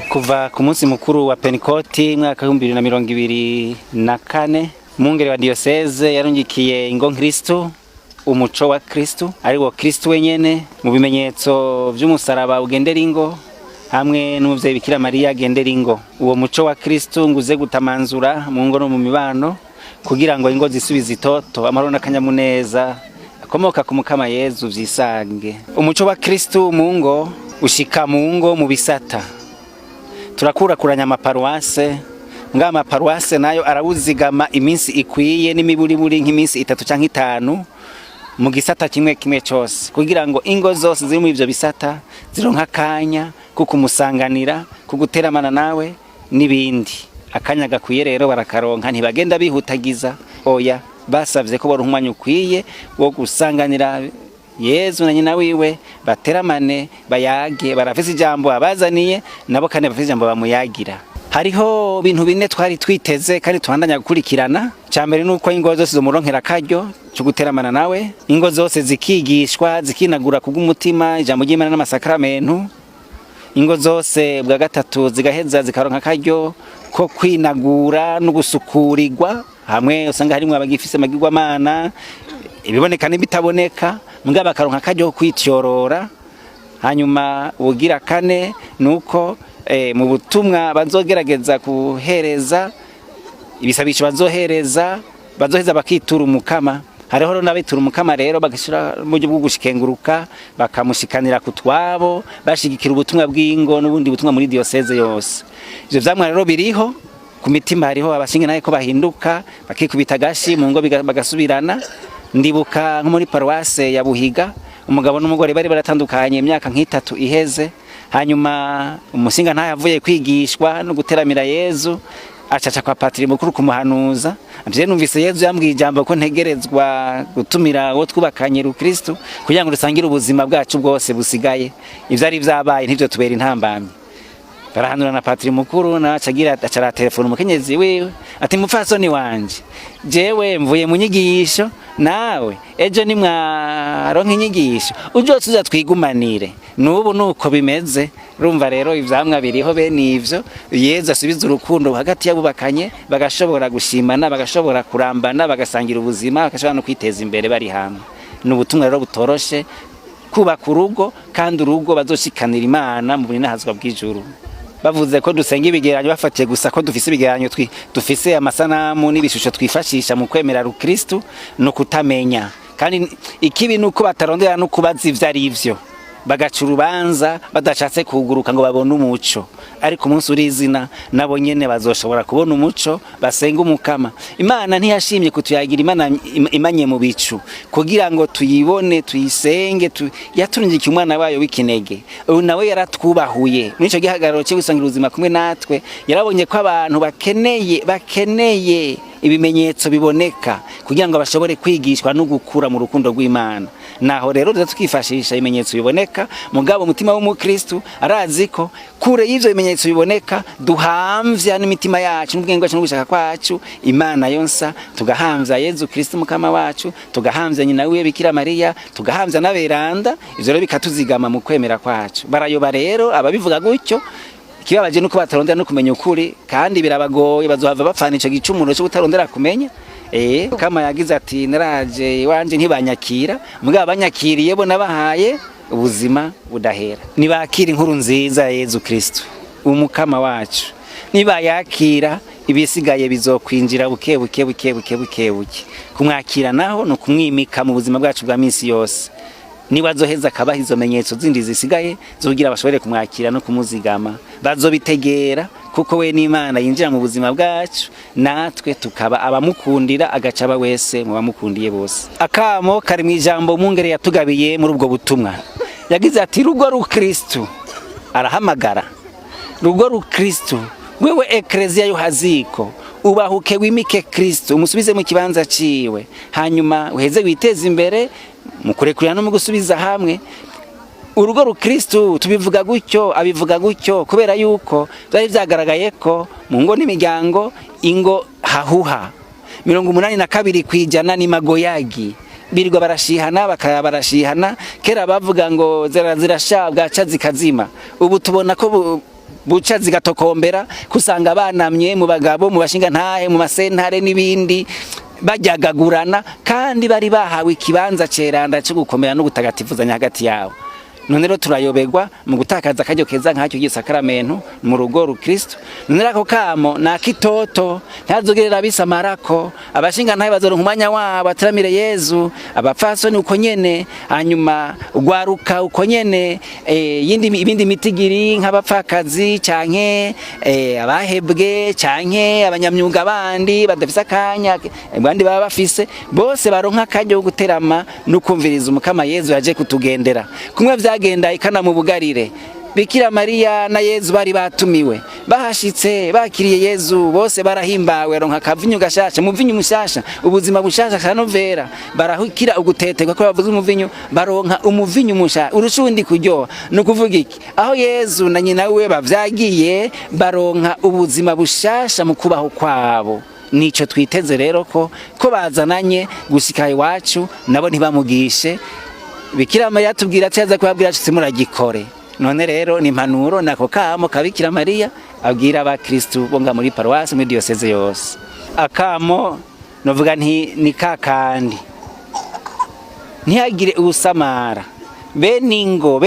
Kuva ku munsi mukuru wa Pentecote mwaka 2024 mungere wa diocese yarungikiye ingo Kristo umuco wa Kristo ari wo Kristo wenyene mu bimenyetso by'umusaraba ugendera ingo hamwe n'umuvyeyi Bikira Maria agendera ingo. Uwo muco wa Kristo nguze gutamanzura mu ngo no mu mibano kugira ngo ingo zisubize itoto amahoro n'akanyamuneza akomoka ku mukama Yezu vyisange. Umuco wa Kristo mu ngo ushika mu ngo mu bisata. Turakurakuranya amaparuwase nga amaparuwase nayo arawuzigama iminsi ikwiye n'imiburiburi nk'iminsi 3 canke 5 mu gisata kimwe cyose kugira ngo ingo zose ziri mu ivyo bisata zironka kanya kukumusanganira kuguteramana nawe nibindi. Akanya gakwiye rero barakaronka ntibagenda bihutagiza oya basavye ko bari umwanya ukwiye wo gusanganira Yezu na nyina wiwe bateramane bayage barafise ijambo abazaniye nabo kane bafise ijambo bamuyagira. Hariho bintu bine twari twiteze kandi twandanya gukurikirana. Cyambere nuko ingo zose zo muronkera karyo cyo guteramana nawe, ingo zose zikigishwa zikinagura kubw'umutima ijambo ry'Imana n'amasakramentu. Ingo zose bwa gatatu zigaheza zikaronka karyo ko kwinagura no gusukurirwa hamwe usanga harimo abagifise magirwa mana ibiboneka n'ibitaboneka mugaba karonka karyo kwityorora. Hanyuma ubugira kane nuko mu butumwa bazogerageza kuhereza ibisabisho bazoheza bakitura umukama. Hariho n'abitura umukama rero bagashira mu buryo bwo gushikenguruka bakamushikanira kutwabo bashigikira ubutumwa bw'ingo n'ubundi butumwa muri diocese yose. Ivyo vyamwa rero biriho ku mitima hariho abashinge naye ko bahinduka bakikubita gashi mu ngo bagasubirana. Ndibuka nko muri paruwase ya Buhiga umugabo n'umugore bari baratandukanye imyaka nk'itatu iheze. Hanyuma umusinga ntayavuye kwigishwa no guteramira Yezu acaca kwa Patiri mukuru kumuhanuza. Amje numvise Yezu yambwiye ijambo ko ntegerezwa gutumira wo twubakanye Kristo kugira ngo dusangire ubuzima bwacu bwose busigaye. Ivyo ari vyabaye ntivyo tubera intambamye. Barahanura na Patiri mukuru na acagira acara telefone umukenyezi wiwe ati mupfasoni wanje jewe mvuye mu nyigisho nawe ejo ni mwaronka inyigisho ujo tuza twigumanire nubu nuko bimeze. Rumva rero ivyamwa biriho bene ivyo Yezu asubiza urukundo hagati y'abubakanye bagashobora gushimana bagashobora kurambana bagasangira ubuzima bagashobora no kwiteza imbere bari hamwe. N'ubutumwa rero butoroshe kubaka urugo kandi urugo bazoshikanira Imana mu binahazwa bw'ijuru. Bavuze ko dusenga ibigeranyo bafatiye gusa ko dufise ibigeranyo dufise amasanamu n'ibishusho twifashisha mu kwemera Kristo no kutamenya. Kandi ikibi nuko batarondera no kubaza ivyo ari ivyo bagaca urubanza badashatse kuguruka ngo babone umuco. Ariko umunsi urizina nabo nyene bazoshobora kubona umuco basenga umukama. Imana ntiyashimye kutuyagira Imana imanye mu bicu kugira ngo tuyibone tuyisenge yaturungikiye umwana wayo w'ikinege. Uyu nawe yaratwubahuye muri ico gihagararo cyo gusangira ubuzima kumwe natwe. Yarabonye ko abantu bakeneye ibimenyetso biboneka kugira ngo bashobore kwigishwa no gukura mu rukundo rw'Imana. Naho rero tukifashisha ibimenyetso biboneka mugabo umutima w'umukristo arazi ko kure y'ivyo bimenyetso biboneka duhamvya n'imitima yacu n'ubwenge bwacu n'ugushaka kwacu Imana yonsa tugahamvya Yezu Kristo mukama wacu tugahamvya nyina wiwe Bikira Maria tugahamvya n'aberanda. Ivyo rero bikatuzigama mu kwemera kwacu. Barayoba rero ababivuga gutyo kibabaje nuko batarondera no kumenya ukuri kandi birabagoye bazohava bapfana ico gicumuro cyo gutarondera kumenya. Kama yagize ati naraje wanje ntibanyakira mugabo banyakiriye bo nabahaye ubuzima budahera. Nibakira inkuru nziza ya Yezu Kristo umukama wacu nibayakira ibisigaye bizokwinjira buke kumwakira naho no kumwimika mu buzima bwacu bwa minsi yose. Nibazoheza kabaha izo menyetso zindi zisigaye zogira bashobore kumwakira no kumuzigama bazobitegera kuko we n'Imana yinjira mu buzima bwacu natwe tukaba abamukundira agacaba wese mu bamukundiye bose. Akamo kari mu ijambo mungere yatugabiye muri ubwo butumwa yagize ati rugo Kristo arahamagara rugo Kristo wewe eklezia yo haziko ubahuke wimike Kristo umusubize mu kibanza ciwe hanyuma uheze witeze imbere mukurekurana no gusubiza hamwe. Urugo Kristo tubivuga gutyo abivuga gutyo kubera yuko byari byagaragaye ko mu ngo n'imiryango ingo hahuha 82% ni magoyagi birirwa barashihana bakaya barashihana kera bavuga ngo zirashabwa ca zikazima. Ubu tubona ko buca zigatokombera kusanga banamye mu bagabo mu bashinga ntahe mu masentare n'ibindi bajyagagurana kandi bari bahawe ikibanza ceranda cyo gukomera no gutagatifuzanya hagati yabo. None rero turayobegwa mu gutakaza akaryo keza nk'acyo gisakaramentu mu rugo rukristo. None rako kamo na kitoto ntazogerera bisamarako abashinga ntahe bazoronka umwanya wabo ataramire Yezu, abapfasoni uko nyene, hanyuma ugwaruka uko nyene, ibindi mitigiri nk'abapfakazi canke abahebwe canke abanyamyuga bandi badafise akanya bandi baba bafise bose baronka akaryo guterama no kumviriza umukama Yezu yaje kutugendera. Kumwe genda ikana mu bugarire Bikira Maria na Yezu bari batumiwe bahashitse bakiriye Yezu bose barahimbawe ronka kavinyu gashasha muvinyu mushasha ubuzima bushasha kanovera barahukira ugutetegwa ko bavuze umuvinyu baronka umuvinyu musha urushundi kuryoha no kuvuga iki aho Yezu na nyina we bavyagiye baronka ubuzima bushasha mu kubaho kwabo. Nico twiteze rero ko bazananye gushika iwacu nabo ntibamugishe. Bikira Maria tubwira cyaza kubabwira cyose muragikore. None rero ni impanuro nako kamo kabikira Maria abwira abakristu bonga muri paruwasi muri diocese yose. Akamo novuga ni kakandi ntihagire ubusamara beningo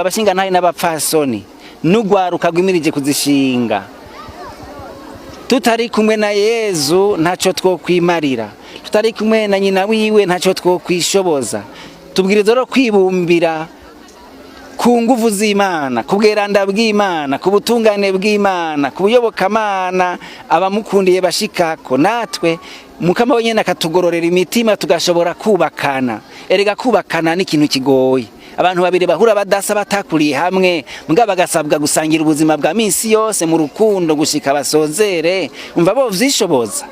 abashinga ntahe n'abapfasoni n'ugwaruka rwimirije kuzishinga tutari kumwe na Yezu ntaco twokwimarira, tutari kumwe na nyina wiwe ntaco twokwishoboza. Tubwiriza rero kwibumbira ku nguvu z'Imana, ku bweranda bw'Imana, ku butungane bw'Imana, ku buyobokamana abamukundiye bashikako. Natwe mukama wenyene akatugororera imitima tugashobora kubakana. Erega kubakana ni ikintu kigoye. Abantu babiri bahura badasa batakuriye hamwe mbwa bagasabwa gusangira ubuzima bwa minsi yose mu rukundo gushika basozere umva bo vyishoboza.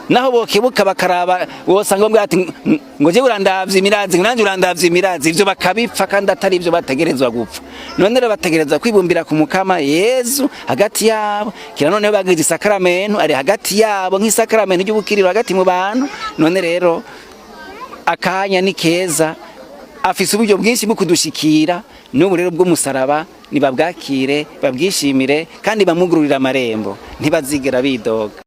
Naho bokebuka bakaraba wosanga mbwa ati ngo je urandavye imirazi nanje urandavye imirazi ivyo bakabipfa kandi atari ivyo bategerezwa gupfa. None rero bategerezwa kwibumbira ku mukama Yezu hagati yabo kira none bagize isakaramentu ari hagati yabo nk'isakaramentu ry'ubukiriro hagati mu bantu. None rero akanya ni keza afise uburyo bwinshi bwo kudushikira n'ubu rero bw'umusaraba nibabwakire babwishimire kandi bamugururira amarembo ntibazigera bidoga.